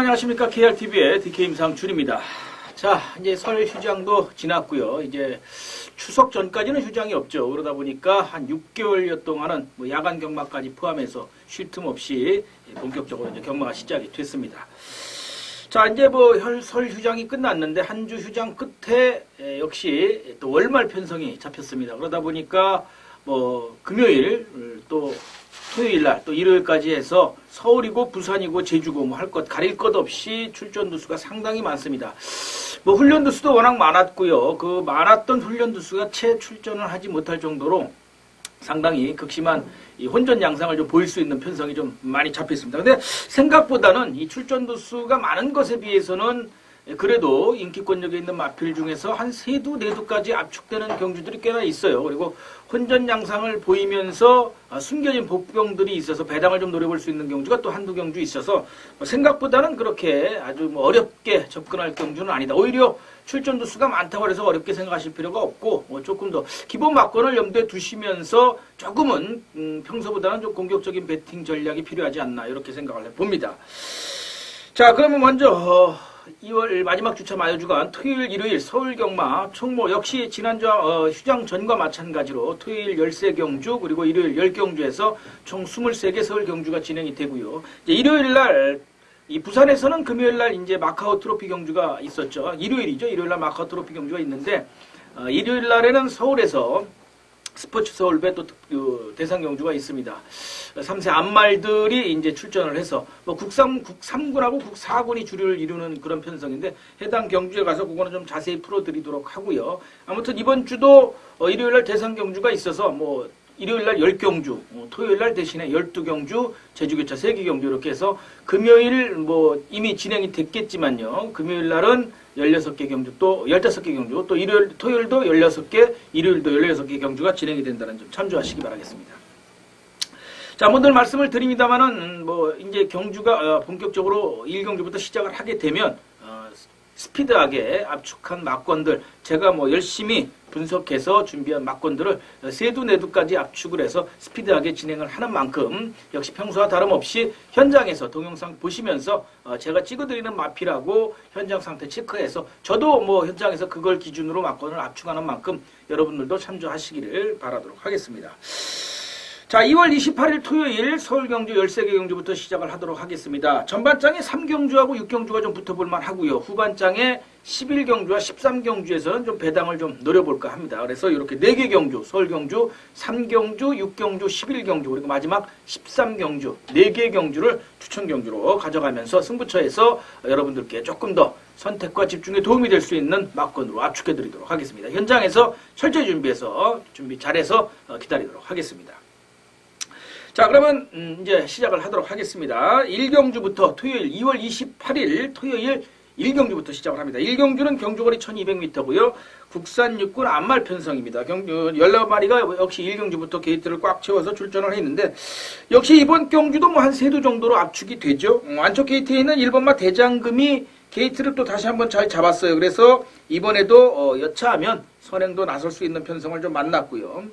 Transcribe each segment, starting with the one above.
안녕하십니까. KRTV의 DK 임상준입니다. 자, 이제 설 휴장도 지났고요. 이제 추석 전까지는 휴장이 없죠. 그러다 보니까 한 6개월여 동안은 뭐 야간 경마까지 포함해서 쉴 틈 없이 본격적으로 이제 경마가 시작이 됐습니다. 자, 이제 뭐 설 휴장이 끝났는데 한 주 휴장 끝에 역시 또 월말 편성이 잡혔습니다. 그러다 보니까 뭐 금요일 또 토요일 날 또 일요일까지 해서 서울이고 부산이고 제주고 뭐 할 것 가릴 것 없이 출전 두수가 상당히 많습니다. 뭐 훈련 두수도 워낙 많았고요. 그 많았던 훈련 두수가 채 출전을 하지 못할 정도로 상당히 극심한 이 혼전 양상을 좀 보일 수 있는 편성이 좀 많이 잡혔습니다. 근데 생각보다는 이 출전 두수가 많은 것에 비해서는 그래도 인기권력에 있는 마필 중에서 한 3두, 4두까지 압축되는 경주들이 꽤나 있어요. 그리고 혼전 양상을 보이면서 숨겨진 복병들이 있어서 배당을 좀 노려볼 수 있는 경주가 또 한두 경주 있어서 생각보다는 그렇게 아주 뭐 어렵게 접근할 경주는 아니다. 오히려 출전 두수가 많다고 해서 어렵게 생각하실 필요가 없고 조금 더 기본 막권을 염두에 두시면서 조금은 평소보다는 좀 공격적인 배팅 전략이 필요하지 않나 이렇게 생각을 해봅니다. 자, 그러면 먼저 2월 마지막 주차 마여주간 토요일, 일요일 서울 경마 총모 역시 지난주 휴장 전과 마찬가지로 토요일 13경주 그리고 일요일 10경주에서 총 23개 서울 경주가 진행이 되고요. 이제 일요일 날 이 부산에서는 금요일 날 이제 마카오 트로피 경주가 있었죠. 일요일이죠. 일요일 날 마카오 트로피 경주가 있는데 일요일 날에는 서울에서 스포츠 서울배 또 대상 경주가 있습니다. 3세 암말들이 이제 출전을 해서 뭐 국3군하고 국4군이 주류를 이루는 그런 편성인데 해당 경주에 가서 그거는 좀 자세히 풀어드리도록 하고요. 아무튼 이번 주도 일요일날 대상 경주가 있어서 뭐 일요일날 10경주, 토요일날 대신에 12경주, 제주교차 3개 경주 이렇게 해서 금요일 뭐 이미 진행이 됐겠지만요. 금요일날은 16개 경주 또 15개 경주 또 토요일도 16개, 일요일도 16개 경주가 진행이 된다는 점 참조하시기 바라겠습니다. 자, 먼저 말씀을 드립니다만은 뭐 이제 경주가 본격적으로 1경주부터 시작을 하게 되면 스피드하게 압축한 막권들 제가 뭐 열심히 분석해서 준비한 막권들을 3두, 4두까지 압축을 해서 스피드하게 진행을 하는 만큼 역시 평소와 다름없이 현장에서 동영상 보시면서 제가 찍어드리는 마필하고 현장 상태 체크해서 저도 뭐 현장에서 그걸 기준으로 막권을 압축하는 만큼 여러분들도 참조하시기를 바라도록 하겠습니다. 자, 2월 28일 토요일 서울 경주 13개 경주부터 시작을 하도록 하겠습니다. 전반장에 3경주하고 6경주가 좀 붙어볼만 하고요. 후반장에 11경주와 13경주에서는 좀 배당을 좀 노려볼까 합니다. 그래서 이렇게 4개 경주, 서울 경주, 3경주, 6경주, 11경주, 그리고 마지막 13경주, 4개 경주를 추천 경주로 가져가면서 승부처에서 여러분들께 조금 더 선택과 집중에 도움이 될 수 있는 막권으로 압축해드리도록 하겠습니다. 현장에서 철저히 준비 잘해서 기다리도록 하겠습니다. 자, 그러면 이제 시작을 하도록 하겠습니다. 1경주부터 토요일 2월 28일 토요일 1경주부터 시작을 합니다. 1경주는 경주거리 1200m고요. 국산 육군 암말 편성입니다. 14마리가 역시 1경주부터 게이트를 꽉 채워서 출전을 했는데 역시 이번 경주도 뭐 한 3두 정도로 압축이 되죠. 안쪽 게이트에 있는 1번마 대장금이 게이트를 또 다시 한번 잘 잡았어요. 그래서 이번에도 여차하면 선행도 나설 수 있는 편성을 좀 만났고요.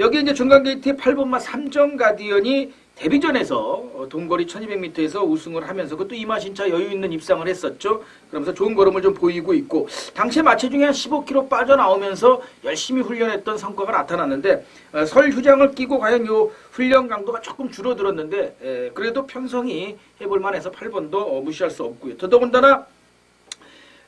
여기 이제 중간 게이트의 8번마 삼정 가디언이 데뷔전에서 동거리 1200m에서 우승을 하면서 그것도 이마신차 여유 있는 입상을 했었죠. 그러면서 좋은 걸음을 좀 보이고 있고 당시에 마체 중에 한 15km 빠져나오면서 열심히 훈련했던 성과가 나타났는데 설 휴장을 끼고 과연 요 훈련 강도가 조금 줄어들었는데 그래도 편성이 해볼 만해서 8번도 무시할 수 없고요. 더더군다나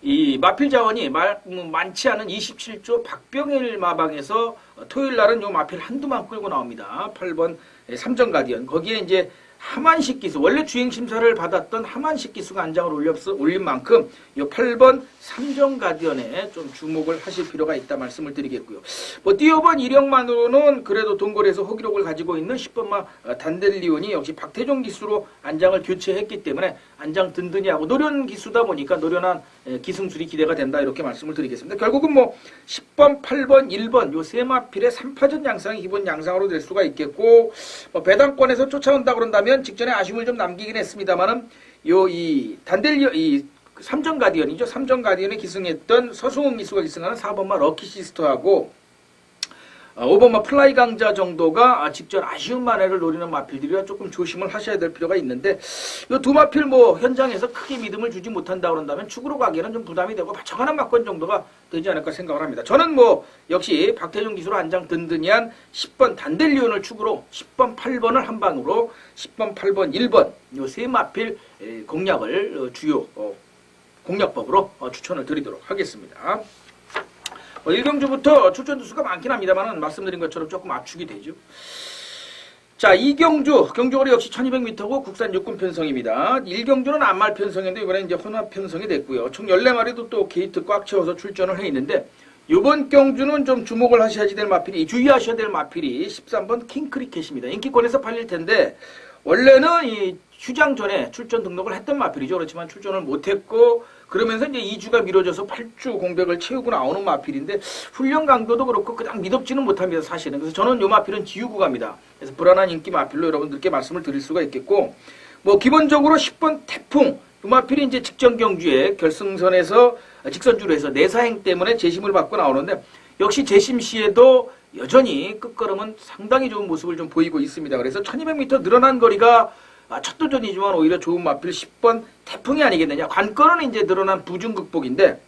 이 마필 자원이 많지 않은 27조 박병일 마방에서 토요일 날은 요 마필 한두만 끌고 나옵니다. 8번 삼정 가디언. 거기에 이제 하만식 기수, 원래 주행 심사를 받았던 하만식 기수가 안장을 올린 만큼 이 8번 삼정 가디언에 좀 주목을 하실 필요가 있다 말씀을 드리겠고요. 뭐 뛰어본 이력만으로는 그래도 동거리에서 호기록을 가지고 있는 10번마 단델리온이 역시 박태종 기수로 안장을 교체했기 때문에 안장 든든히 하고 노련 기수다 보니까 노련한 기승술이 기대가 된다 이렇게 말씀을 드리겠습니다. 결국은 뭐 10번, 8번, 1번 요 세 마필의 3파전 양상이 기본 양상으로 될 수가 있겠고 뭐 배당권에서 쫓아온다 그런다면 직전에 아쉬움을 좀 남기긴 했습니다만은 이 삼정 가디언이죠. 삼정 가디언에 기승했던 서승훈 기수가 기승하는 4번마 럭키 시스터하고 오버마 플라이 강자 정도가 직전 아쉬운 만회를 노리는 마필들이라 조금 조심을 하셔야 될 필요가 있는데 이 두 마필 뭐 현장에서 크게 믿음을 주지 못한다 그런다면 축으로 가기에는 좀 부담이 되고 적당한 막권 정도가 되지 않을까 생각을 합니다. 저는 뭐 역시 박태종 기수로 안장 든든히한 10번 단델리온을 축으로 10번 8번을 한 방으로 10번 8번 1번 이 세 마필 공략을 주요 공략법으로 추천을 드리도록 하겠습니다. 1경주부터 출전 두수가 많긴 합니다만 말씀드린 것처럼 조금 압축이 되죠. 자, 2경주, 경주거리 역시 1200m고 국산 육군 편성입니다. 1경주는 안말 편성인데 이번에 이제 혼합 편성이 됐고요. 총 14마리도 또 게이트 꽉 채워서 출전을 해 있는데 이번 경주는 좀 주목을 하셔야지 될 마필이, 주의하셔야 될 마필이 13번 킹크리켓입니다. 인기권에서 팔릴 텐데 원래는 이 휴장 전에 출전 등록을 했던 마필이죠. 그렇지만 출전을 못했고 그러면서 이제 2주가 미뤄져서 8주 공백을 채우고 나오는 마필인데 훈련 강도도 그렇고 그냥 믿업지는 못합니다. 사실은. 그래서 저는 이 마필은 지우고 갑니다. 그래서 불안한 인기 마필로 여러분들께 말씀을 드릴 수가 있겠고 뭐 기본적으로 10번 태풍 이 마필이 이제 직전 경주에 결승선에서 직선주로 해서 내사행 때문에 재심을 받고 나오는데 역시 재심 시에도 여전히 끝걸음은 상당히 좋은 모습을 좀 보이고 있습니다. 그래서 1200m 늘어난 거리가 첫 도전이지만 오히려 좋은 마필 10번 태풍이 아니겠느냐. 관건은 이제 늘어난 부중 극복인데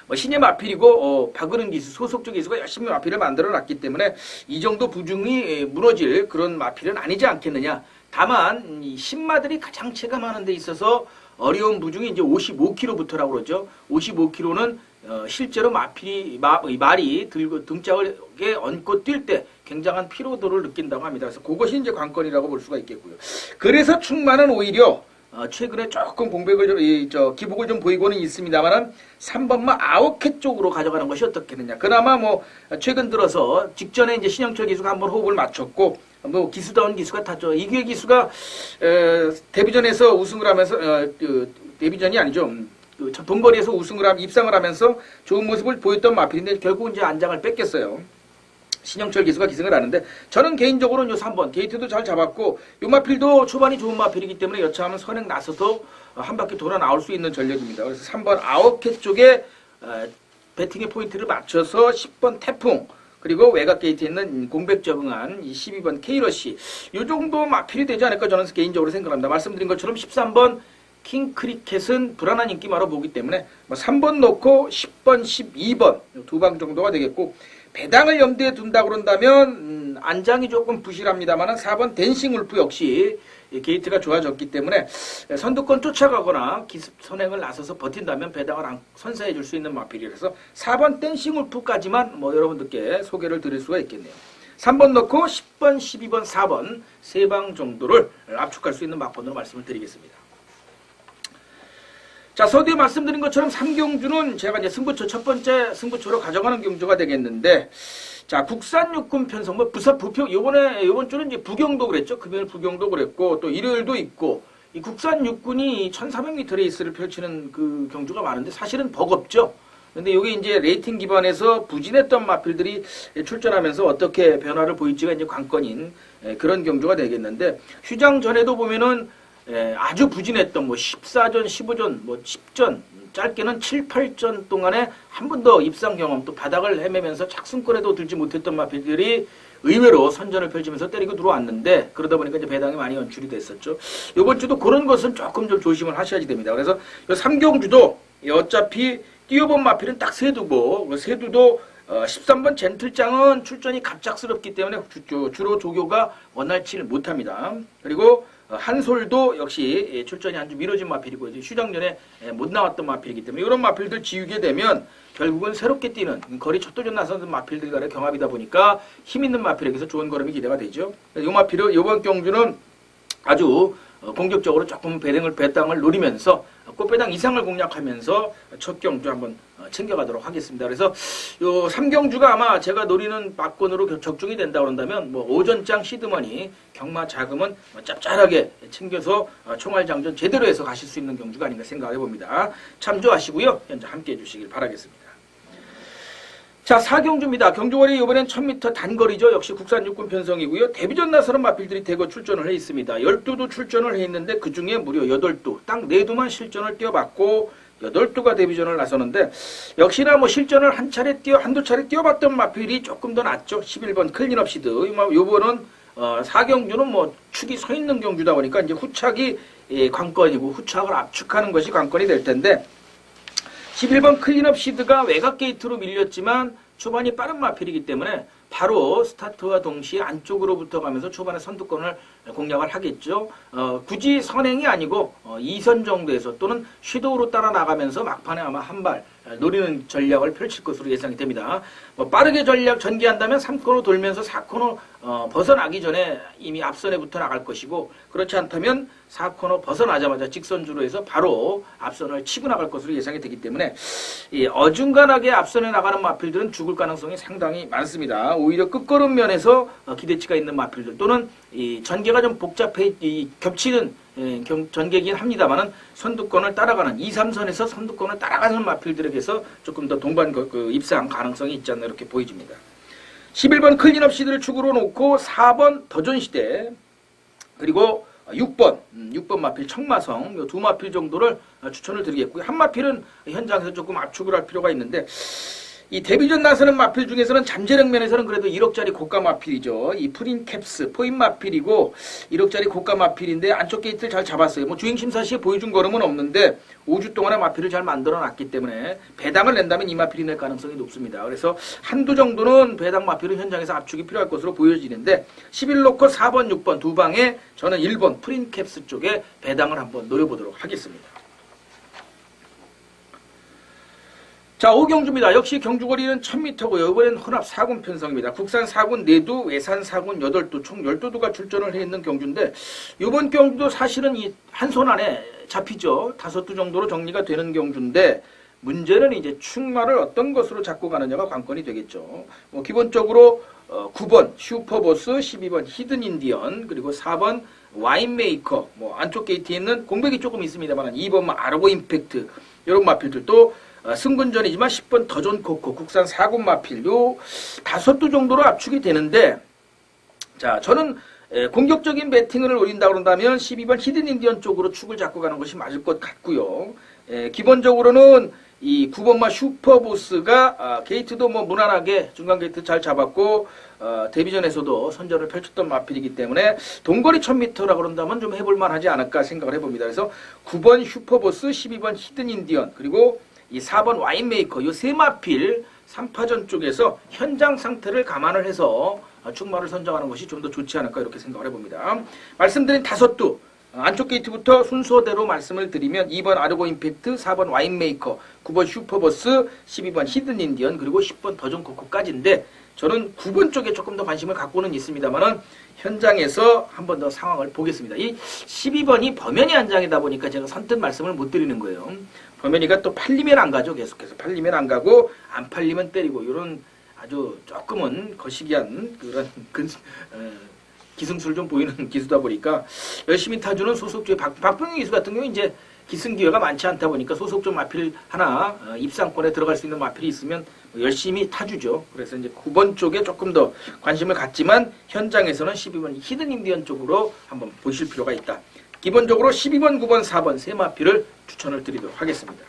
뭐 신예 마필이고 박은은 기수 소속적 기수가 열심히 마필을 만들어 놨기 때문에 이 정도 부중이 무너질 그런 마필은 아니지 않겠느냐. 다만 이 신마들이 가장 체감하는 데 있어서 어려운 부중이 이제 55kg부터라고 그러죠. 55kg는 실제로 말이 들고 등짝을 얹고 뛸 때 굉장한 피로도를 느낀다고 합니다. 그래서 그것이 이제 관건이라고 볼 수가 있겠고요. 그래서 충만은 오히려 최근에 조금 공백을 기복을 좀 보이고는 있습니다만은 3번마 아웃캣 쪽으로 가져가는 것이 어떻겠느냐. 그나마 뭐 최근 들어서 직전에 이제 신영철 기수가 한번 호흡을 맞췄고 뭐 기수다운 기수가 탔죠. 이규혜 기수가 데뷔전에서 우승을 하면서 데뷔전이 아니죠. 본거리에서 입상을 하면서 좋은 모습을 보였던 마필인데 결국 이제 안장을 뺏겼어요. 신영철 기수가 기승을 하는데 저는 개인적으로는 요 3번 게이트도 잘 잡았고 요 마필도 초반이 좋은 마필이기 때문에 여차하면 선행 나서도 한 바퀴 돌아 나올 수 있는 전력입니다. 그래서 3번 아웃캣 쪽에 배팅의 포인트를 맞춰서 10번 태풍 그리고 외곽 게이트에 있는 공백 적응한 이 12번 K러시 요 정도 마필이 되지 않을까 저는 개인적으로 생각합니다. 말씀드린 것처럼 13번 킹크리켓은 불안한 인기마로 보기 때문에 3번 놓고 10번, 12번 두 방 정도가 되겠고 배당을 염두에 둔다 그런다면 안장이 조금 부실합니다만 4번 댄싱 울프 역시 게이트가 좋아졌기 때문에 선두권 쫓아가거나 기습 선행을 나서서 버틴다면 배당을 선사해 줄 수 있는 마필이라서 4번 댄싱 울프까지만 뭐 여러분들께 소개를 드릴 수가 있겠네요. 3번 넣고 10번, 12번, 4번 세 방 정도를 압축할 수 있는 막번으로 말씀을 드리겠습니다. 자, 서두에 말씀드린 것처럼 3경주는 제가 이제 승부처, 첫 번째 승부처로 가져가는 경주가 되겠는데, 자, 국산 육군 편성, 요번 주는 이제 부경도 그랬죠. 금요일 부경도 그랬고, 또 일요일도 있고, 이 국산 육군이 1400m 레이스를 펼치는 그 경주가 많은데, 사실은 버겁죠. 근데 이게 이제 레이팅 기반에서 부진했던 마필들이 출전하면서 어떻게 변화를 보일지가 이제 관건인 그런 경주가 되겠는데, 휴장 전에도 보면은 아주 부진했던 14전, 15전, 10전, 짧게는 7, 8전 동안에 한 번도 입상 경험 또 바닥을 헤매면서 착승권에도 들지 못했던 마필들이 의외로 선전을 펼치면서 때리고 들어왔는데 그러다 보니까 이제 배당이 많이 연출이 됐었죠. 이번 주도 그런 것은 조금 좀 조심을 하셔야지 됩니다. 그래서 이 3경주도 어차피 뛰어본 마필은 딱 세두고 세두도 13번 젠틀장은 출전이 갑작스럽기 때문에 주로 조교가 원활치를 못합니다. 그리고 한솔도 역시 출전이 아주 미뤄진 마필이고 휴장 전에 못 나왔던 마필이기 때문에 이런 마필들 지우게 되면 결국은 새롭게 뛰는 거리 첫 도전 나서는 마필들 간의 경합이다 보니까 힘 있는 마필에게서 좋은 걸음이 기대가 되죠. 이 마필은 이번 경주는 아주 공격적으로 조금 배당을 노리면서 꽃배당 이상을 공략하면서 첫 경주 한번 챙겨가도록 하겠습니다. 그래서 요 3경주가 아마 제가 노리는 박권으로 적중이 된다 그런다면 오전장 시드머니 경마 자금은 짭짤하게 챙겨서 총알장전 제대로 해서 가실 수 있는 경주가 아닌가 생각해 봅니다. 참조하시고요. 현재 함께 해주시길 바라겠습니다. 자, 4경주입니다. 경주거리 이번엔 1000m 단거리죠. 역시 국산 육군 편성이고요. 데뷔전 나서는 마필들이 대거 출전을 해 있습니다. 12도 출전을 해 있는데 그중에 무려 8도, 딱 4두만 실전을 뛰어봤고 8두가 데뷔전을 나서는데 역시나 뭐 실전을 한두 차례 뛰어봤던 마필이 조금 더 낫죠. 11번 클린업 시드. 요번은 4경주는 뭐 축이 서 있는 경주다 보니까 이제 후착이 관건이고 후착을 압축하는 것이 관건이 될 텐데 11번 클린업 시드가 외곽 게이트로 밀렸지만 초반이 빠른 마필이기 때문에 바로 스타트와 동시에 안쪽으로 붙어가면서 초반에 선두권을 공략을 하겠죠. 굳이 선행이 아니고 2선 정도에서 또는 섀도우로 따라 나가면서 막판에 아마 한 발 노리는 전략을 펼칠 것으로 예상이 됩니다. 빠르게 전략 전개한다면 3코너 돌면서 4코너 벗어나기 전에 이미 앞선에 붙어 나갈 것이고 그렇지 않다면 4코너 벗어나자마자 직선주로 해서 바로 앞선을 치고 나갈 것으로 예상이 되기 때문에 어중간하게 앞선에 나가는 마필들은 죽을 가능성이 상당히 많습니다. 오히려 끝걸음 면에서 기대치가 있는 마필들 또는 이 전개가 좀 복잡해 겹치는 전개긴 합니다만은 선두권을 따라가는 2, 3선에서 선두권을 따라가는 마필들에게서 조금 더 동반 입상 가능성이 있지 않나 이렇게 보여집니다. 11번 클린업 시드를 축으로 놓고 4번 더존시대 그리고 6번 마필 청마성 이 두 마필 정도를 추천을 드리겠고요. 한 마필은 현장에서 조금 압축을 할 필요가 있는데 이 데뷔전 나서는 마필 중에서는 잠재력 면에서는 그래도 1억짜리 고가 마필이죠. 이 프린캡스 포인 마필이고 1억짜리 고가 마필인데 안쪽 게이트를 잘 잡았어요. 뭐 주행심사 시에 보여준 걸음은 없는데 5주 동안의 마필을 잘 만들어 놨기 때문에 배당을 낸다면 이 마필이 낼 가능성이 높습니다. 그래서 한두 정도는 배당 마필은 현장에서 압축이 필요할 것으로 보여지는데 11 놓고 4번, 6번 두 방에 저는 1번 프린캡스 쪽에 배당을 한번 노려보도록 하겠습니다. 자, 5경주입니다. 역시 경주거리는 1000m고요. 이번엔 혼합 4군 편성입니다. 국산 4군 4두, 외산 4군 8두, 총 12두가 출전을 해 있는 경주인데 이번 경주도 사실은 이 한 손 안에 잡히죠. 5두 정도로 정리가 되는 경주인데 문제는 이제 축마를 어떤 것으로 잡고 가느냐가 관건이 되겠죠. 기본적으로 9번 슈퍼보스, 12번 히든인디언, 그리고 4번 와인메이커, 안쪽 게이트에 있는 공백이 조금 있습니다만 2번 아르고 임팩트 이런 마필들도 승군전이지만 10번 더존코코 국산 4군 마필 요 5두 정도로 압축이 되는데 자 저는 공격적인 배팅을 노린다고 그런다면 12번 히든인디언 쪽으로 축을 잡고 가는 것이 맞을 것 같고요. 기본적으로는 이 9번마 슈퍼보스가 게이트도 뭐 무난하게 중간 게이트 잘 잡았고 데뷔전에서도 선전을 펼쳤던 마필이기 때문에 동거리 1000m라고 그런다면 좀 해볼만 하지 않을까 생각을 해봅니다. 그래서 9번 슈퍼보스, 12번 히든인디언 그리고 이 4번 와인메이커 요 세 마필 3파전 쪽에서 현장 상태를 감안을 해서 축마를 선정하는 것이 좀 더 좋지 않을까 이렇게 생각을 해봅니다. 말씀드린 5두 안쪽 게이트부터 순서대로 말씀을 드리면 2번 아르고 임팩트, 4번 와인메이커, 9번 슈퍼버스, 12번 히든인디언 그리고 10번 더존코코까지인데 저는 9번 쪽에 조금 더 관심을 갖고는 있습니다만은 현장에서 한 번 더 상황을 보겠습니다. 이 12번이 범연이 안장이다 보니까 제가 선뜻 말씀을 못 드리는 거예요. 범연이가 또 팔리면 안 가죠. 계속해서 팔리면 안 가고 안 팔리면 때리고 이런 아주 조금은 거시기한 그런 기승수를 좀 보이는 기수다 보니까 열심히 타주는 소속주의 박병희 기수 같은 경우 이제 기승 기회가 많지 않다 보니까 소속주 마필 하나 입상권에 들어갈 수 있는 마필이 있으면 열심히 타주죠. 그래서 이제 9번 쪽에 조금 더 관심을 갖지만 현장에서는 12번 히든인디언 쪽으로 한번 보실 필요가 있다. 기본적으로 12번, 9번, 4번 세 마필을 추천을 드리도록 하겠습니다.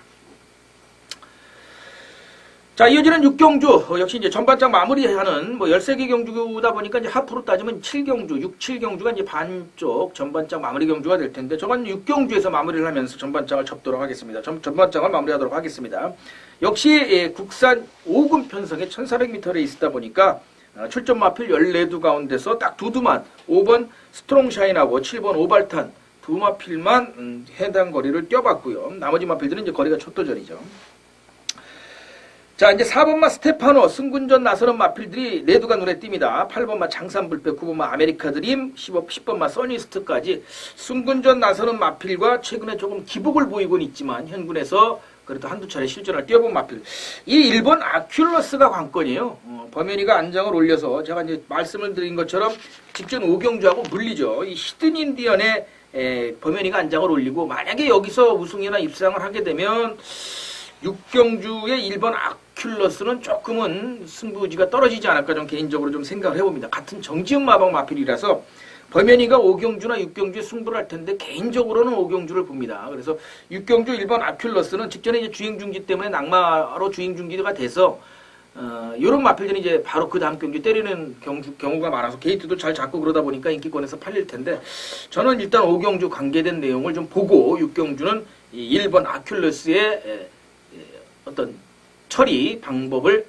자, 이어지는 6경주. 역시 이제 전반장 마무리하는 13개 경주다 보니까 이제 하프로 따지면 7경주, 6, 7경주가 이제 반쪽 전반장 마무리 경주가 될 텐데 저건 6경주에서 마무리를 하면서 전반장을 접도록 하겠습니다. 전반장을 마무리하도록 하겠습니다. 역시 국산 5군 편성의 1400m 레이스다 보니까 출전 마필 14두 가운데서 딱 2두만 5번 스트롱샤인하고 7번 오발탄 두 마필만 해당 거리를 뛰어봤고요. 나머지 마필들은 이제 거리가 촛도전이죠. 자, 이제 4번마 스테파노 승군전 나서는 마필들이 4두가 눈에 띕니다. 8번마 장산불패, 9번마 아메리카드림, 10번마 써니스트까지 승군전 나서는 마필과 최근에 조금 기복을 보이고는 있지만 현군에서 그래도 한두 차례 실전을 뛰어본 마필. 이 1번 아큘러스가 관건이에요. 범연이가 안장을 올려서 제가 이제 말씀을 드린 것처럼 직전 5경주하고 물리죠. 이 히든인디언의 범연이가 안장을 올리고 만약에 여기서 우승이나 입상을 하게 되면 6경주의 1번 아큘러스는 조금은 승부지가 떨어지지 않을까 좀 개인적으로 좀 생각을 해봅니다. 같은 정지은 마방 마필이라서 범현이가 오경주나 육경주에 승부를 할 텐데 개인적으로는 오경주를 봅니다. 그래서 육경주 1번 아큘러스는 직전에 이제 주행중지 때문에 낙마로 주행중지가 돼서 요런 마필들이 이제 바로 그 다음 경주 때리는 경우가 많아서 게이트도 잘 잡고 그러다 보니까 인기권에서 팔릴 텐데 저는 일단 오경주 관계된 내용을 좀 보고 육경주는 이 1번 아큘러스의 어떤 처리 방법을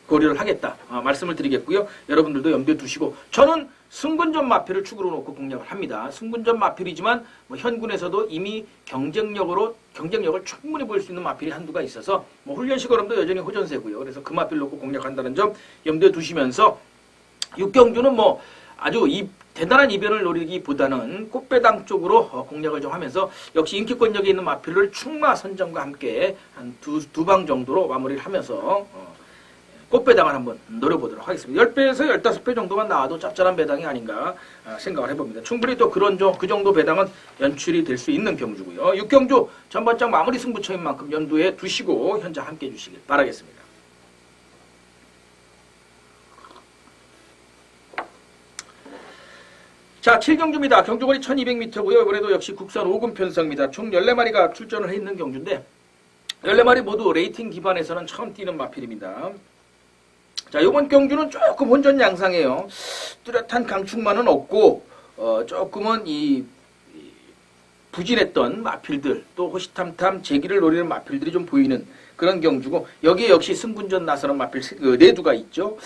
고려를 하겠다 말씀을 드리겠고요. 여러분들도 염두에 두시고 저는 승분전 마필을 축으로 놓고 공략을 합니다. 승분전 마필이지만 뭐 현군에서도 이미 경쟁력을 충분히 볼 수 있는 마필이 한두가 있어서 뭐 훈련식 얼음도 여전히 호전세고요. 그래서 그 마필 놓고 공략한다는 점 염두에 두시면서 육경주는 뭐 아주 대단한 이변을 노리기보다는 꽃배당 쪽으로 공략을 좀 하면서 역시 인기권력에 있는 마필을 충마 선정과 함께 한 두 방 정도로 마무리를 하면서 꽃배당을 한번 노려보도록 하겠습니다. 10배에서 15배 정도만 나와도 짭짤한 배당이 아닌가 생각을 해봅니다. 충분히 또 그 정도 배당은 연출이 될 수 있는 경주고요. 육경주 전반장 마무리 승부처인 만큼 연두에 두시고 현장 함께 해주시길 바라겠습니다. 자, 7경주입니다. 경주거리 1200m고요. 이번에도 역시 국산 5금 편성입니다. 총 14마리가 출전을 해 있는 경주인데 14마리 모두 레이팅 기반에서는 처음 뛰는 마필입니다. 자, 이번 경주는 조금 혼전 양상이에요. 뚜렷한 강축만은 없고 조금은 부진했던 마필들 또 호시탐탐 재기를 노리는 마필들이 좀 보이는 그런 경주고 여기에 역시 승군전 나서는 마필 4두가 있죠.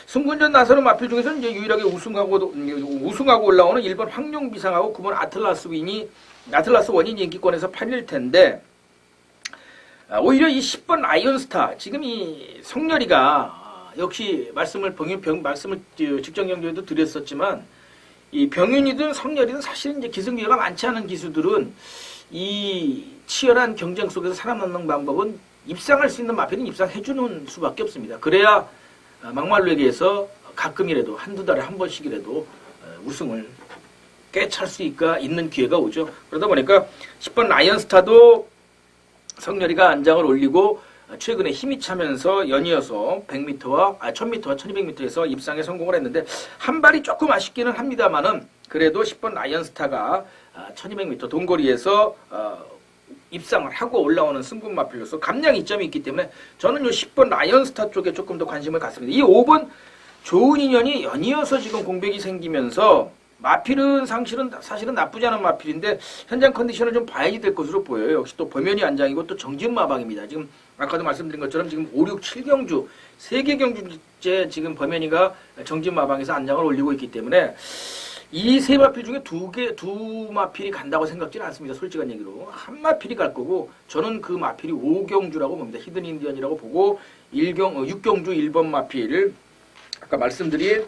승군전 나서는 마필 중에서는 이제 유일하게 우승하고 올라오는 1번 황룡비상하고 9번 아틀라스 원이 인기권에서 8일 텐데 오히려 이 10번 아이언스타 지금 이 성렬이가 역시 말씀을 직전 경주에도 드렸었지만 이 병윤이든 성렬이든 사실은 이제 기승기회가 많지 않은 기수들은 이 치열한 경쟁 속에서 살아남는 방법은 입상할 수 있는 마필은 입상해주는 수밖에 없습니다. 그래야 막말로 얘기해서 가끔이라도 한두 달에 한 번씩이라도 우승을 꿰찰 수 있는 기회가 오죠. 그러다 보니까 10번 아이언스타도 성렬이가 안장을 올리고 최근에 힘이 차면서 연이어서 100m와 1000m와 1200m에서 입상에 성공을 했는데 한 발이 조금 아쉽기는 합니다만은 그래도 10번 아이언스타가 1200m 동거리에서 입상을 하고 올라오는 승분 마필로서 감량 이점이 있기 때문에 저는 이 10번 아이언스타 쪽에 조금 더 관심을 갖습니다. 이 5번 좋은 인연이 연이어서 지금 공백이 생기면서 마필은 사실은 나쁘지 않은 마필인데 현장 컨디션을 좀 봐야지 될 것으로 보여요. 역시 또 범현이 안장이고 또 정지은 마방입니다. 지금 아까도 말씀드린 것처럼 지금 5, 6, 7경주 3개 경주째 지금 범현이가 정지은 마방에서 안장을 올리고 있기 때문에 이 세 마필 중에 두 마필이 간다고 생각지는 않습니다. 솔직한 얘기로 한 마필이 갈 거고 저는 그 마필이 5경주라고 봅니다. 히든 인디언이라고 보고 6경주 1번 마필을 아까 말씀드린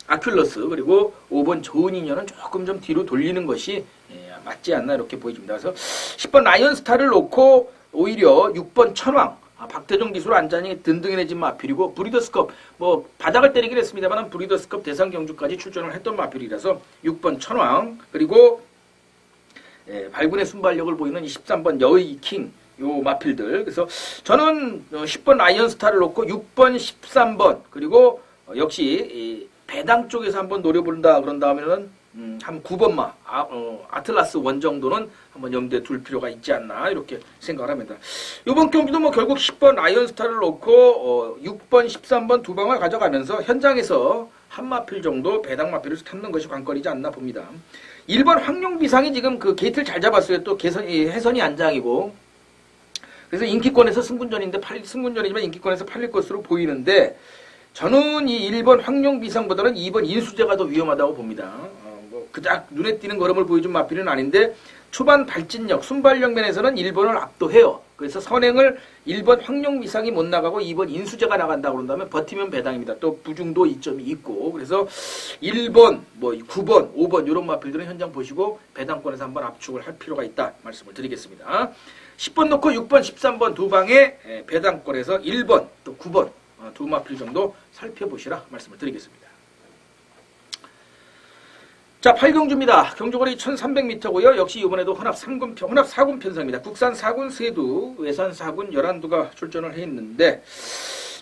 아큘러스 그리고 5번 좋은 인연은 조금 좀 뒤로 돌리는 것이 맞지 않나 이렇게 보여집니다. 그래서 10번 라이언스타를 놓고 오히려 6번 천왕 박태종 기술 안장이 든든해진 마필이고 브리더스컵 뭐 바닥을 때리긴 했습니다만 브리더스컵 대상 경주까지 출전을 했던 마필이라서 6번 천왕 그리고 발군의 순발력을 보이는 13번 여의 킹 요 마필들 그래서 저는 10번 라이언스타를 놓고 6번 13번 그리고 역시 배당 쪽에서 한번 노려본다 그런 다음에는 한 9번마 아틀라스 원 정도는 한번 염두에 둘 필요가 있지 않나 이렇게 생각을 합니다. 이번 경기도 뭐 결국 10번 아이언스타를 놓고 6번 13번 두 방을 가져가면서 현장에서 한 마필 정도 배당 마필을 찾는 것이 관건이지 않나 봅니다. 1번 황룡비상이 지금 그 게이트를 잘 잡았어요. 또 해선이 안장이고 그래서 인기권에서 승군전이지만 인기권에서 팔릴 것으로 보이는데 저는 이 1번 황룡비상보다는 2번 인수제가 더 위험하다고 봅니다. 그닥 눈에 띄는 걸음을 보여준 마필은 아닌데 초반 발진력, 순발력 면에서는 1번을 압도해요. 그래서 선행을 1번 황룡비상이 못 나가고 2번 인수제가 나간다고 그런다면 버티면 배당입니다. 또 부중도 이점이 있고 그래서 1번, 9번, 5번 이런 마필들은 현장 보시고 배당권에서 한번 압축을 할 필요가 있다 말씀을 드리겠습니다. 10번 놓고 6번, 13번 두 방에 배당권에서 1번 또 9번 두 마필 정도 살펴보시라 말씀을 드리겠습니다. 자, 8경주입니다. 경주거리 1300m고요. 역시 이번에도 혼합 4군 편성입니다. 국산 4군 3두, 외산 4군 11두가 출전을 했는데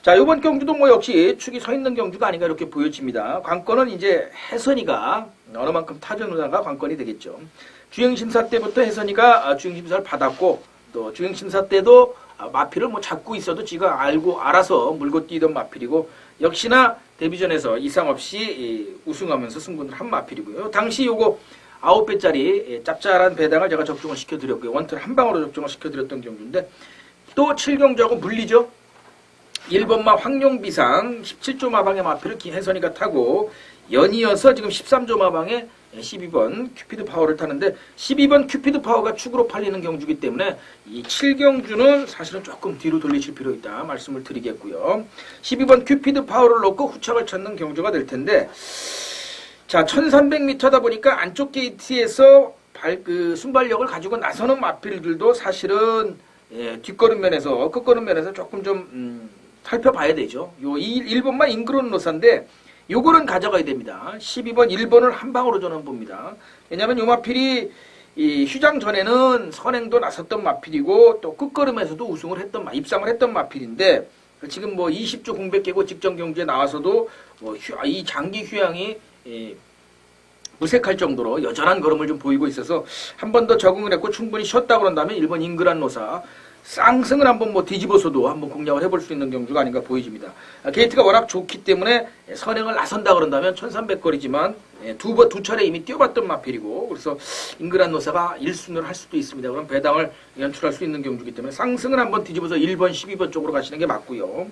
자, 이번 경주도 뭐 역시 축이 서 있는 경주가 아닌가 이렇게 보여집니다. 관건은 이제 혜선이가 어느 만큼 타전우다가 관건이 되겠죠. 주행심사 때부터 혜선이가 주행심사를 받았고 또 주행심사 때도 마필을 뭐 잡고 있어도 지가 알아서 물고 뛰던 마필이고 역시나 데뷔전에서 이상 없이 우승하면서 승부를 한 마필이고요. 당시 요거 9배짜리 짭짤한 배당을 제가 적중을 시켜드렸고요. 원투를 한 방으로 적중을 시켜드렸던 경주인데 또 7경주하고 물리죠. 1번마 황룡비상 17조 마방의 마필을 혜선이가 타고 연이어서 지금 13조 마방의 12번 큐피드 파워를 타는데 12번 큐피드 파워가 축으로 팔리는 경주이기 때문에 이 7경주는 사실은 조금 뒤로 돌리실 필요 있다 말씀을 드리겠고요. 12번 큐피드 파워를 놓고 후착을 찾는 경주가 될 텐데 자 1300m다 보니까 안쪽 게이트에서 순발력을 가지고 나서는 마필들도 사실은 뒷걸음면에서 끝걸음면에서 조금 좀 살펴봐야 되죠. 요 1번만 잉그런 노사인데 요거는 가져가야 됩니다. 12번 1번을 한 방으로 저는 봅니다. 왜냐하면 요 마필이 이 휴장 전에는 선행도 나섰던 마필이고 또 끝걸음에서도 우승을 했던 입상을 했던 마필인데 지금 뭐 20조 공백 깨고 직전 경주에 나와서도 뭐 이 장기 휴양이 무색할 정도로 여전한 걸음을 좀 보이고 있어서 한 번 더 적응을 했고 충분히 쉬었다 그런다면 1번 잉그란 노사 쌍승을 한번 뭐 뒤집어서도 한번 공략을 해볼 수 있는 경주가 아닌가 보여집니다. 게이트가 워낙 좋기 때문에 선행을 나선다 그런다면 1300거리지만 두 차례 이미 뛰어봤던 마필이고 그래서 잉그란 노사가 1순위를 할 수도 있습니다. 그럼 배당을 연출할 수 있는 경주이기 때문에 쌍승을 한번 뒤집어서 1번, 12번 쪽으로 가시는 게 맞고요.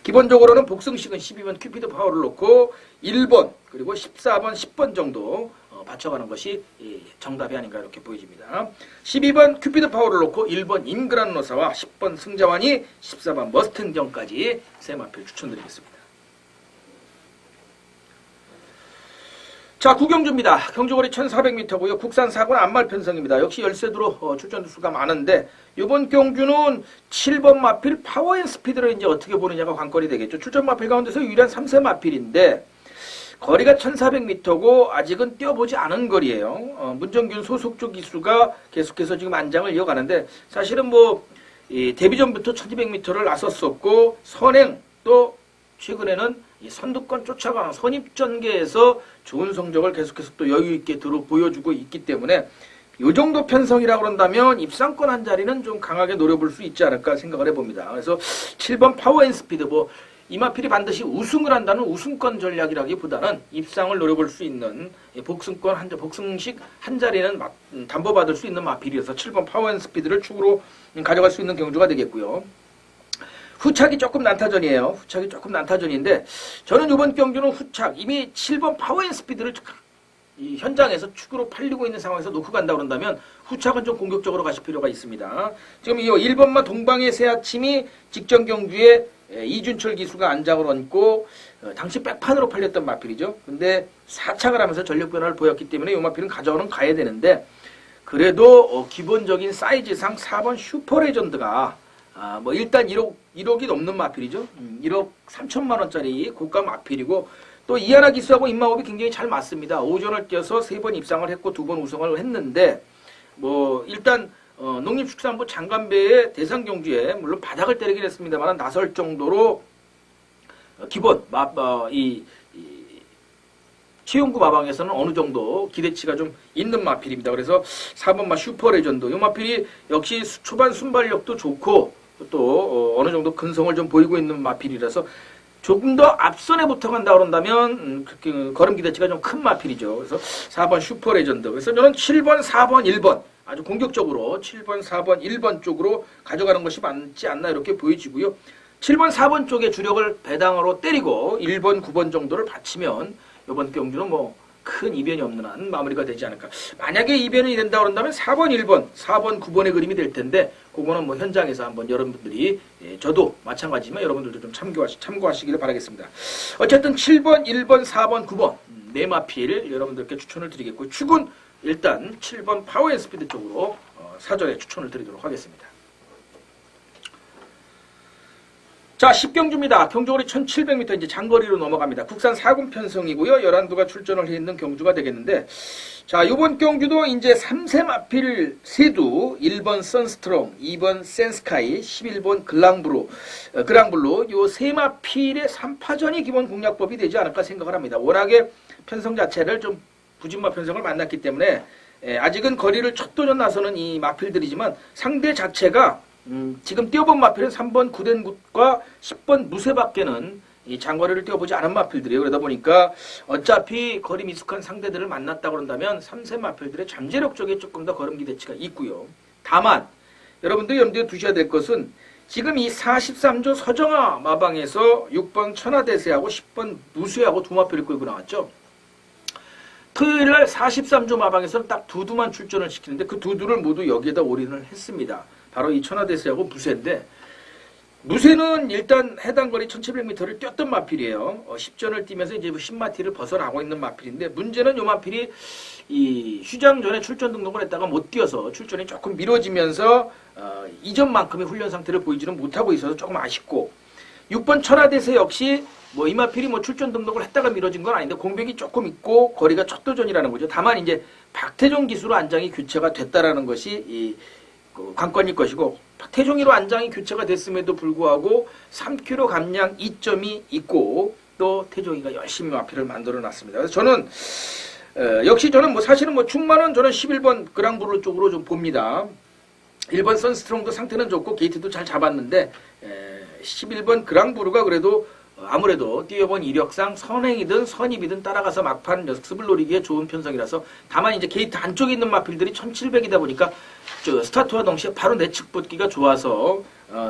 기본적으로는 복승식은 12번 큐피드 파워를 놓고 1번 그리고 14번, 10번 정도 받쳐가는 것이 정답이 아닌가 이렇게 보여집니다. 12번 큐피드 파워를 놓고 1번 잉그란 노사와 10번 승자완이 14번 머스탱정까지 세 마필 추천드리겠습니다. 자, 구경주입니다. 경주거리 1400m고요. 국산 4군 안말 편성입니다. 역시 열세두로 출전 수가 많은데 이번 경주는 7번 마필 파워앤스피드를 이제 어떻게 보느냐가 관건이 되겠죠. 출전 마필 가운데서 유일한 3세 마필인데 거리가 1400m고 아직은 뛰어보지 않은 거리예요. 문정균 소속조 기수가 계속해서 지금 안장을 이어가는데 사실은 뭐 데뷔전부터 1200m를 나섰었고 선행 또 최근에는 이 선두권 쫓아가는 선입전개에서 좋은 성적을 계속해서 또 여유있게 보여주고 있기 때문에 이 정도 편성이라고 그런다면 입상권 한 자리는 좀 강하게 노려볼 수 있지 않을까 생각을 해봅니다. 그래서 7번 파워앤스피드 이마필이 반드시 우승을 한다는 우승권 전략이라기보다는 입상을 노려볼 수 있는 복승식 한 자리는 담보받을 수 있는 마필이어서 7번 파워앤스피드를 축으로 가져갈 수 있는 경주가 되겠고요. 후착이 조금 난타전이에요. 후착이 조금 난타전인데 저는 이번 경주는 후착 이미 7번 파워앤스피드를 이 현장에서 축으로 팔리고 있는 상황에서 놓고 간다 그런다면 후착은 좀 공격적으로 가실 필요가 있습니다. 지금 이 1번마 동방의 새아침이 직전 경주에 이준철 기수가 안장을 얹고 당시 백판으로 팔렸던 마필이죠. 근데 4착을 하면서 전력 변화를 보였기 때문에 이 마필은 가져오는 가야 되는데 그래도 기본적인 사이즈상 4번 슈퍼레전드가 뭐 일단 1억이 넘는 마필이죠. 1억 3천만 원짜리 고가 마필이고 또 이하나 기수하고 입마법이 굉장히 잘 맞습니다. 오전을 뛰어서 3번 입상을 했고 2번 우승을 했는데 뭐 일단 농림축산부 장관배의 대상 경주에 물론 바닥을 때리긴 했습니다만 나설 정도로 기본 치용구 마방에서는 어느 정도 기대치가 좀 있는 마필입니다. 그래서 4번마 슈퍼레전드 이 마필이 역시 초반 순발력도 좋고 또 어느 정도 근성을 좀 보이고 있는 마필이라서 조금 더 앞선에 붙어간다 그런다면 걸음 기대치가 좀 큰 마필이죠. 그래서 4번 슈퍼레전드. 그래서 저는 7번, 4번, 1번 아주 공격적으로 7번, 4번, 1번 쪽으로 가져가는 것이 맞지 않나 이렇게 보여지고요. 7번, 4번 쪽에 주력을 배당으로 때리고 1번, 9번 정도를 받치면 이번 경주는 뭐 큰 이변이 없는 한 마무리가 되지 않을까. 만약에 이변이 된다 그런다면 4번, 1번, 4번, 9번의 그림이 될 텐데 그거는 뭐 현장에서 한번 여러분들이 저도 마찬가지지만 여러분들도 좀 참고하시기를 바라겠습니다. 어쨌든 7번, 1번, 4번, 9번 네 마필 여러분들께 추천을 드리겠고 축은 일단 7번 파워앤스피드 쪽으로 사전에 추천을 드리도록 하겠습니다. 자, 10경주입니다. 경주거리 1700m 이제 장거리로 넘어갑니다. 국산 4군 편성이고요. 11두가 출전을 해 있는 경주가 되겠는데, 자, 이번 경주도 이제 3세 마필 3두, 1번 선스트롱, 2번 센스카이, 11번 그랑블루, 요 세 마필의 3파전이 기본 공략법이 되지 않을까 생각을 합니다. 워낙에 편성 자체를 좀 부진마 편성을 만났기 때문에 아직은 거리를 첫 도전 나서는 이 마필들이지만 상대 자체가 지금 뛰어본 마필은 3번 구덴굿과 10번 무쇠밖에는 이 장거리를 뛰어보지 않은 마필들이에요. 그러다 보니까 어차피 거리 미숙한 상대들을 만났다 그런다면 3세 마필들의 잠재력 쪽에 조금 더 걸음 기대치가 있고요. 다만 여러분들이 염두에 두셔야 될 것은 지금 이 43조 서정아 마방에서 6번 천하대세하고 10번 무쇠하고 두 마필을 끌고 나왔죠. 토요일날 43조 마방에서는 딱 두 두만 출전을 시키는데 그 두 두를 모두 여기에다 올인을 했습니다. 바로 이 천하대세하고 무쇠인데, 무쇠는 일단 해당 거리 1700m를 뛰었던 마필이에요. 10전을 뛰면서 이제 10마티를 벗어나고 있는 마필인데, 문제는 이 마필이 이 휴장 전에 출전 등록을 했다가 못 뛰어서 출전이 조금 미뤄지면서 이전만큼의 훈련 상태를 보이지는 못하고 있어서 조금 아쉽고, 6번 천하대세 역시 이 마필이 출전 등록을 했다가 미뤄진 건 아닌데 공백이 조금 있고 거리가 첫 도전이라는 거죠. 다만 이제 박태종 기수로 안장이 교체가 됐다라는 것이 관건일 것이고, 박태종이로 안장이 교체가 됐음에도 불구하고 3kg 감량 2점이 있고 또 태종이가 열심히 마필을 만들어 놨습니다. 그래서 저는 역시 저는 사실은 충만은 저는 11번 그랑브루 쪽으로 좀 봅니다. 1번 선스트롱도 상태는 좋고 게이트도 잘 잡았는데 11번 그랑브루가 그래도 아무래도 뛰어본 이력상 선행이든 선입이든 따라가서 막판 역습을 노리기에 좋은 편성이라서, 다만 이제 게이트 안쪽에 있는 마필들이 1700이다 보니까 스타트와 동시에 바로 내측 붙기가 좋아서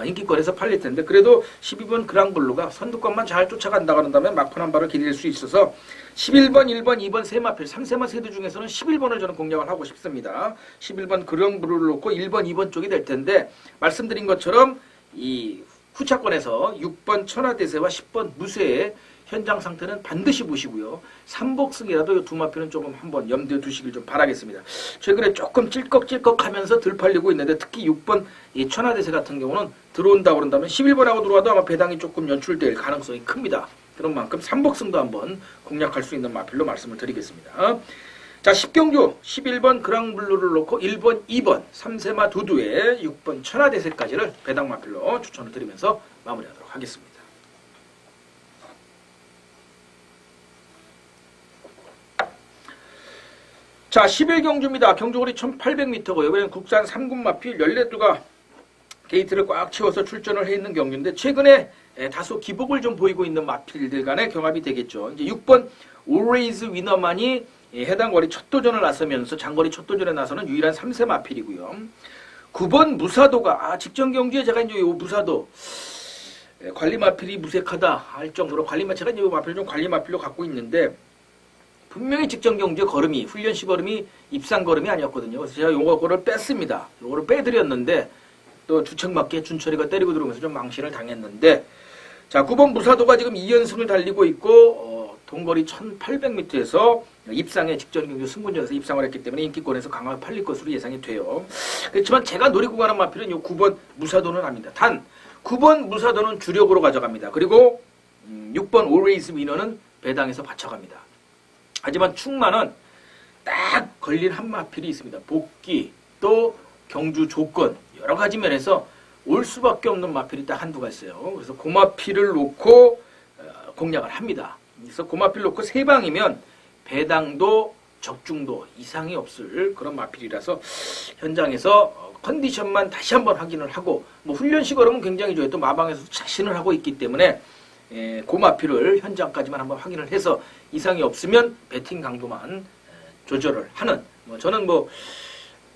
인기권에서 팔릴 텐데, 그래도 12번 그랑블루가 선두권만 잘 쫓아간다 그런다면 막판 한 발을 기다릴 수 있어서 11번, 1번, 2번 세 마필, 3세마 세두 중에서는 11번을 저는 공략을 하고 싶습니다. 11번 그랑블루를 놓고 1번, 2번 쪽이 될 텐데, 말씀드린 것처럼 이 후차권에서 6번 천하대세와 10번 무쇠의 현장 상태는 반드시 보시고요. 삼복승이라도 두 마필은 조금 한번 염두에 두시길 좀 바라겠습니다. 최근에 조금 찔꺽찔꺽 하면서 덜 팔리고 있는데, 특히 6번 이 천하대세 같은 경우는 들어온다 그런다면 11번하고 들어와도 아마 배당이 조금 연출될 가능성이 큽니다. 그런 만큼 삼복승도 한번 공략할 수 있는 마필로 말씀을 드리겠습니다. 자, 10경주 11번 그랑블루를 놓고 1번, 2번 3세마 두두에 6번 천하대세까지를 배당 마필로 추천을 드리면서 마무리하도록 하겠습니다. 자, 11경주입니다. 경주거리 1800m고요. 이번엔 국산 3군 마필 14두가 게이트를 꽉 채워서 출전을 해 있는 경주인데, 최근에 다소 기복을 좀 보이고 있는 마필들 간의 경합이 되겠죠. 이제 6번 Always Winner만이 해당 거리 첫 도전을 나서면서 장거리 첫 도전에 나서는 유일한 3세 마필이고요. 9번 무사도가 직전 경주에 제가 이제 이 무사도 관리 마필이 무색하다 할 정도로 제가 이제 이 마필 좀 관리 마필로 갖고 있는데, 분명히 직전 경주의 걸음이 훈련시 걸음이 입상 걸음이 아니었거든요. 그래서 제가 요거를 뺐습니다. 요거를 빼드렸는데 또 주책맞게 준철이가 때리고 들어오면서 좀 망신을 당했는데, 자, 9번 무사도가 지금 2연승을 달리고 있고 동거리 1800m에서 입상에 직전 경주 승분전에서 입상을 했기 때문에 인기권에서 강하게 팔릴 것으로 예상이 돼요. 그렇지만 제가 노리고 가는 마필은 이 9번 무사도는 아닙니다. 단 9번 무사도는 주력으로 가져갑니다. 그리고 6번 Always Winner는 배당에서 받쳐갑니다. 하지만 충만은 딱 걸린 한 마필이 있습니다. 복귀, 또 경주 조건, 여러 가지 면에서 올 수밖에 없는 마필이 딱 한두가 있어요. 그래서 그 마필을 놓고 공략을 합니다. 그래서 그 마필 놓고 세 방이면 배당도 적중도 이상이 없을 그런 마필이라서 현장에서 컨디션만 다시 한번 확인을 하고, 훈련시 걸으면 굉장히 좋아요. 또 마방에서 자신을 하고 있기 때문에 그 마필을 현장까지만 한번 확인을 해서 이상이 없으면 배팅 강도만 조절을 하는, 저는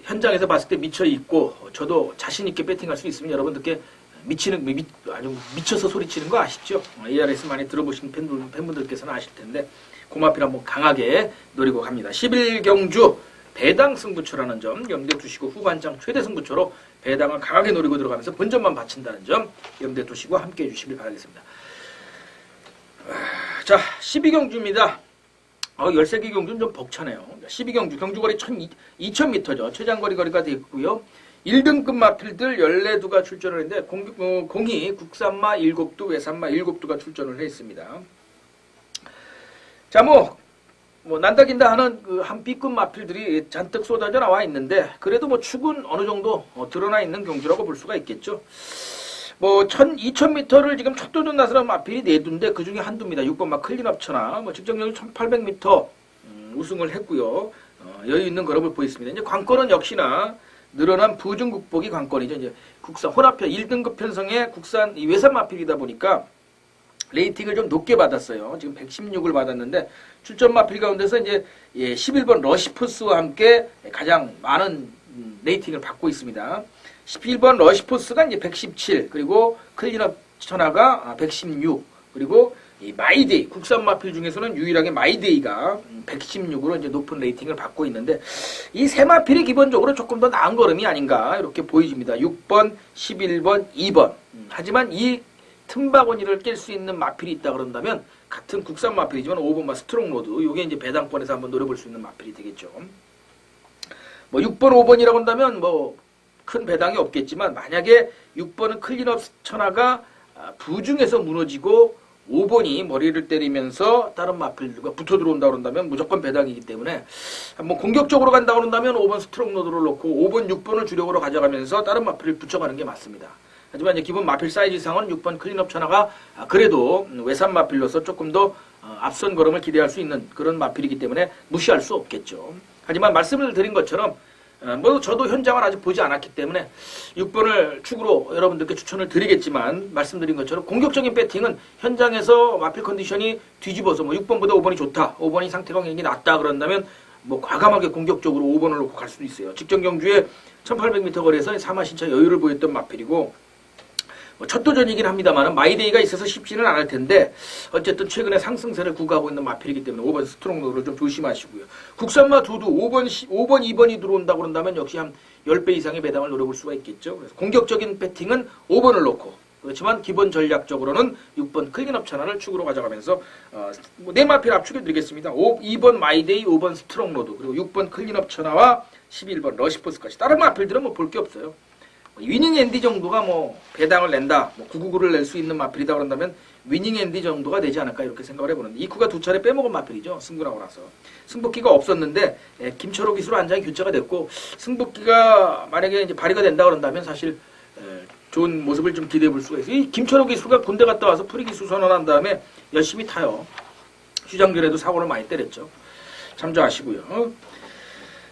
현장에서 봤을 때 미쳐 있고 저도 자신 있게 배팅할 수 있으면 여러분들께 아주 미쳐서 소리치는 거 아시죠? ARS 많이 들어보신 팬분들께서는 아실 텐데, 고마필 한번 강하게 노리고 갑니다. 11경주 배당 승부처라는 점 염두에 두시고, 후반장 최대 승부처로 배당을 강하게 노리고 들어가면서 본전만 바친다는 점 염두에 두시고 함께해 주시길 바라겠습니다. 자, 12경주입니다. 13개 경주는 좀 벅차네요. 12경주 경주거리 2000m죠. 최장거리가 되어 있고요. 1등급 마필들 14두가 출전을 했는데 공이 국산마 7두, 외산마 7두가 출전을 했습니다. 자, 난다긴다 하는 그 한 B급 마필들이 잔뜩 쏟아져 나와 있는데 그래도 축은 어느 정도 드러나 있는 경주라고 볼 수가 있겠죠. 2000m를 지금 첫 도전 나서는 마필이 4두인데 그 중에 한 두입니다. 6번 마 클린업 천하, 직전경이 1800m 우승을 했고요. 여유 있는 걸음을 보였습니다. 이제 관건은 역시나 늘어난 부중 극복이 관건이죠. 이제 국산 혼합편 1등급 편성의 국산 이 외산 마필이다 보니까 레이팅을 좀 높게 받았어요. 지금 116을 받았는데 출전 마필 가운데서 이제 11번 러시포스와 함께 가장 많은 레이팅을 받고 있습니다. 11번 러시포스가 이제 117, 그리고 클린업 천하가 116, 그리고 이 마이데이, 국산 마필 중에서는 유일하게 마이데이가 116으로 이제 높은 레이팅을 받고 있는데 이 세 마필이 기본적으로 조금 더 나은 걸음이 아닌가 이렇게 보여집니다. 6번, 11번, 2번. 하지만 이 틈바구니를 깰 수 있는 마필이 있다 그런다면 같은 국산 마필이지만 5번 스트롱로드, 이게 이제 배당권에서 한번 노려볼 수 있는 마필이 되겠죠. 6번, 5번이라고 한다면 큰 배당이 없겠지만 만약에 6번은 클린업 천하가 부중에서 무너지고 5번이 머리를 때리면서 다른 마필들과 붙어 들어온다 그런다면 무조건 배당이기 때문에 한번 공격적으로 간다 그런다면 5번 스트롱로드를 놓고 5번, 6번을 주력으로 가져가면서 다른 마필을 붙여가는 게 맞습니다. 하지만 이제 기본 마필 사이즈상은 6번 클린업 천하가 그래도 외산 마필로서 조금 더 앞선 걸음을 기대할 수 있는 그런 마필이기 때문에 무시할 수 없겠죠. 하지만 말씀을 드린 것처럼 저도 현장을 아직 보지 않았기 때문에 6번을 축으로 여러분들께 추천을 드리겠지만 말씀드린 것처럼 공격적인 배팅은 현장에서 마필 컨디션이 뒤집어서 6번보다 5번이 좋다, 5번이 상태가 굉장히 낫다 그런다면 과감하게 공격적으로 5번을 놓고 갈 수도 있어요. 직전 경주에 1800m 거리에서 3화 신차 여유를 보였던 마필이고 첫 도전이긴 합니다만 마이데이가 있어서 쉽지는 않을 텐데 어쨌든 최근에 상승세를 구가하고 있는 마필이기 때문에 5번 스트롱로드를 좀 조심하시고요. 국산마 두두 5번, 2번이 들어온다고 그런다면 역시 한 10배 이상의 배당을 노려볼 수가 있겠죠. 그래서 공격적인 배팅은 5번을 놓고, 그렇지만 기본 전략적으로는 6번 클린업 천하를 축으로 가져가면서 네 마필 압축해드리겠습니다. 2번 마이데이, 5번 스트롱로드, 그리고 6번 클린업 천하와 11번 러시포스까지. 다른 마필들은 볼 게 없어요. 위닝 앤디 정도가 배당을 낸다, 999를 낼 수 있는 마필이다 그런다면 위닝 앤디 정도가 되지 않을까 이렇게 생각을 해보는데 이 쿠가 두 차례 빼먹은 마필이죠. 승부나고 나서 승복기가 없었는데 김철호 기수로 한 장이 교체가 됐고 승복기가 만약에 이제 발휘가 된다 그런다면 사실 좋은 모습을 좀 기대해 볼 수가 있어요. 이 김철호 기수가 군대 갔다 와서 프리 기수 선언한 다음에 열심히 타요. 휴장전에도 사고를 많이 때렸죠. 참조하시고요.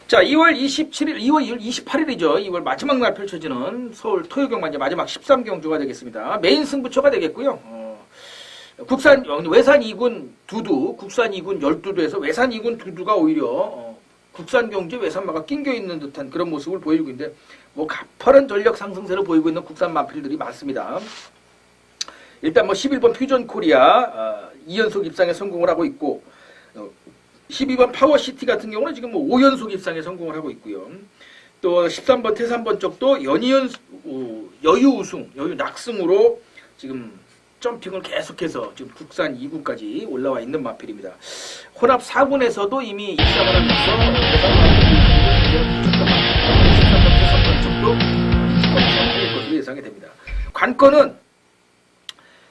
자, 2월 27일, 2월 28일이죠. 2월 마지막 날 펼쳐지는 서울 토요경마 이제 마지막 13경주가 되겠습니다. 메인 승부처가 되겠고요. 외산 2군 두두, 국산 2군 12두에서 외산 2군 두두가 오히려 국산 경주에 외산마가 낑겨 있는 듯한 그런 모습을 보이고 있는데 가파른 전력 상승세를 보이고 있는 국산 마필들이 많습니다. 일단 11번 퓨전 코리아 2연속 입상에 성공을 하고 있고 12번 파워시티 같은 경우는 지금 5연속 입상에 성공을 하고 있고요. 또 13번 태산번 쪽도 여유 우승, 여유 낙승으로 지금 점핑을 계속해서 지금 국산 2군까지 올라와 있는 마필입니다. 혼합 4군에서도 이미 입상을 하면서 13번 태산번 쪽도 입상할 것으로 예상이 됩니다. 관건은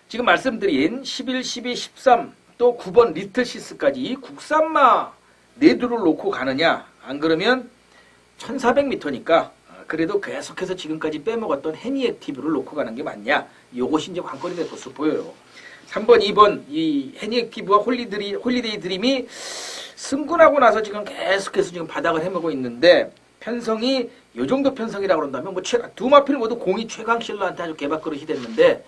지금 말씀드린 11, 12, 13 또 9번 리틀시스까지 국산마 4두를 놓고 가느냐, 안 그러면 1400m니까 그래도 계속해서 지금까지 빼먹었던 해니액티브를 놓고 가는 게 맞냐, 요것이 이제 관건이 될 것으로 보여요. 3번, 2번 이 해니액티브와 홀리데이 드림이 승군하고 나서 지금 계속해서 지금 바닥을 헤매고 있는데 편성이 요 정도 편성이라고 그런다면 두 마필 모두 공이 최강실러한테 아주 개밥그릇이 됐는데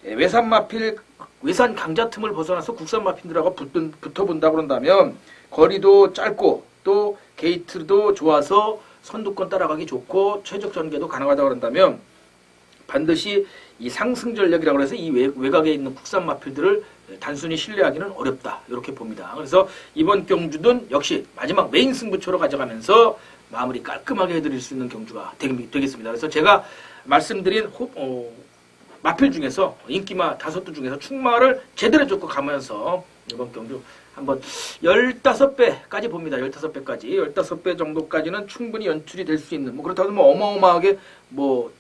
외산 마필, 외산 강자 틈을 벗어나서 국산 마필들하고 붙어본다 그런다면 거리도 짧고 또 게이트도 좋아서 선두권 따라가기 좋고 최적 전개도 가능하다 그런다면 반드시 이 상승 전략이라고 해서 이 외곽에 있는 국산 마필들을 단순히 신뢰하기는 어렵다 이렇게 봅니다. 그래서 이번 경주는 역시 마지막 메인 승부처로 가져가면서 마무리 깔끔하게 해드릴 수 있는 경주가 되겠습니다. 그래서 제가 말씀드린 마필 중에서 인기마 5두 중에서 충마를 제대로 쫓고 가면서 이번 경주 한번 15배까지 봅니다. 15배까지. 15배 정도까지는 충분히 연출이 될 수 있는, 뭐 그렇다고 뭐 어마어마하게 뭐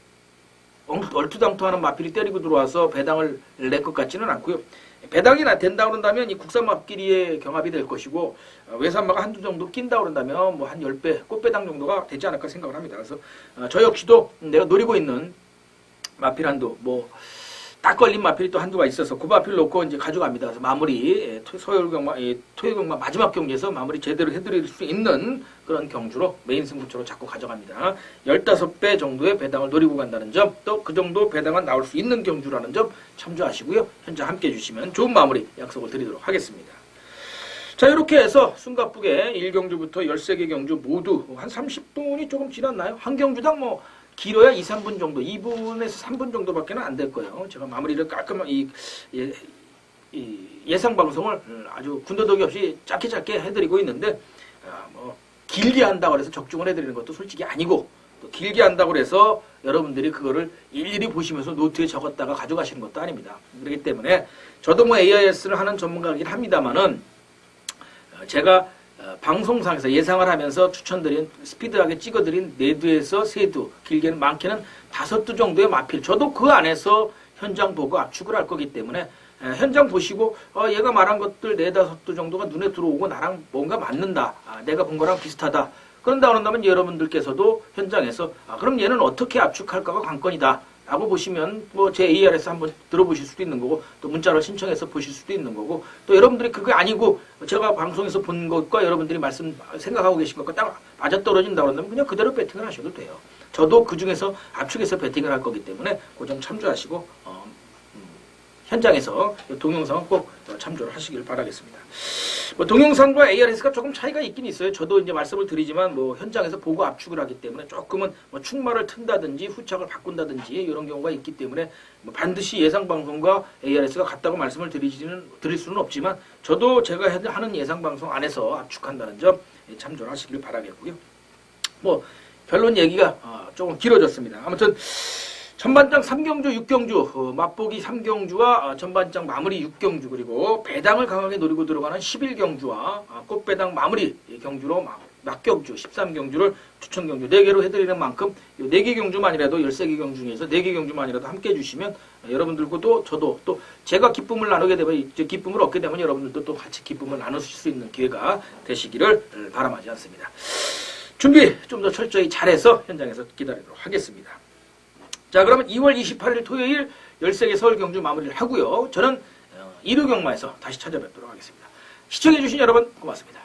얼투당투하는 마필이 때리고 들어와서 배당을 낼 것 같지는 않고요. 배당이 된다 그런다면 이 국산 마끼리의 경합이 될 것이고, 외산마가 한두 정도 낀다 그런다면 뭐 한 10배, 꽃배당 정도가 되지 않을까 생각을 합니다. 그래서 저 역시도 내가 노리고 있는 마필 한두, 뭐 딱 걸린 마필이 또 한두가 있어서 그 마필 놓고 이제 가져갑니다. 그래서 마무리, 토요일경마 마지막 경기에서 마무리 제대로 해드릴 수 있는 그런 경주로 메인 승부처로 자꾸 가져갑니다. 15배 정도의 배당을 노리고 간다는 점, 또 그 정도 배당은 나올 수 있는 경주라는 점 참조하시고요. 현재 함께 해주시면 좋은 마무리 약속을 드리도록 하겠습니다. 자, 이렇게 해서 숨가쁘게 1경주부터 13개 경주 모두 한 30분이 조금 지났나요? 한 경주당 뭐 길어야 2, 3분 정도, 2분에서 3분 정도밖에 안 될 거예요. 제가 마무리를 깔끔하게 예상 방송을 아주 군더더기 없이 짧게 해드리고 있는데, 뭐 길게 한다고 해서 적중을 해드리는 것도 솔직히 아니고, 또 길게 한다고 해서 여러분들이 그거를 일일이 보시면서 노트에 적었다가 가져가시는 것도 아닙니다. 그렇기 때문에 저도 뭐 AIS를 하는 전문가이긴 합니다만은, 제가 방송상에서 예상을 하면서 추천드린 스피드하게 찍어드린 4두에서 3두, 길게는 많게는 5두 정도의 마필, 저도 그 안에서 현장 보고 압축을 할 거기 때문에 현장 보시고 얘가 말한 것들 4, 5두 정도가 눈에 들어오고 나랑 뭔가 맞는다, 내가 본 거랑 비슷하다, 그런다면 여러분들께서도 현장에서 그럼 얘는 어떻게 압축할까가 관건이다 라고 보시면 뭐 제 AR에서 한번 들어보실 수도 있는 거고, 또 문자로 신청해서 보실 수도 있는 거고, 또 여러분들이 그게 아니고 제가 방송에서 본 것과 여러분들이 생각하고 계신 것과 딱 맞아떨어진다 그러면 그냥 그대로 배팅을 하셔도 돼요. 저도 그 중에서 압축해서 배팅을 할 거기 때문에 그 점 참조하시고 현장에서 동영상은 꼭 참조를 하시길 바라겠습니다. 뭐 동영상과 ARS가 조금 차이가 있긴 있어요. 저도 이제 말씀을 드리지만 뭐 현장에서 보고 압축을 하기 때문에 조금은 뭐 충마를 튼다든지 후착을 바꾼다든지 이런 경우가 있기 때문에 뭐 반드시 예상 방송과 ARS가 같다고 말씀을 드릴 수는 없지만, 저도 제가 하는 예상 방송 안에서 압축한다는 점 참조를 하시길 바라겠고요. 뭐 결론 얘기가 조금 길어졌습니다. 아무튼 전반장 3경주, 6경주, 맛보기 3경주와 전반장 마무리 6경주, 그리고 배당을 강하게 노리고 들어가는 11경주와 꽃배당 마무리 경주로 막경주 13경주를 추천경주 4개로 해드리는 만큼 4개 경주만이라도 13개 경주 중에서 4개 경주만이라도 함께 해주시면 여러분들과도 저도 또 제가 기쁨을 나누게 되면, 기쁨을 얻게 되면 여러분들도 또 같이 기쁨을 나누실 수 있는 기회가 되시기를 바람하지 않습니다. 준비 좀 더 철저히 잘해서 현장에서 기다리도록 하겠습니다. 자, 그러면 2월 28일 토요일 13개 서울 경주 마무리를 하고요. 저는 1호 경마에서 다시 찾아뵙도록 하겠습니다. 시청해주신 여러분 고맙습니다.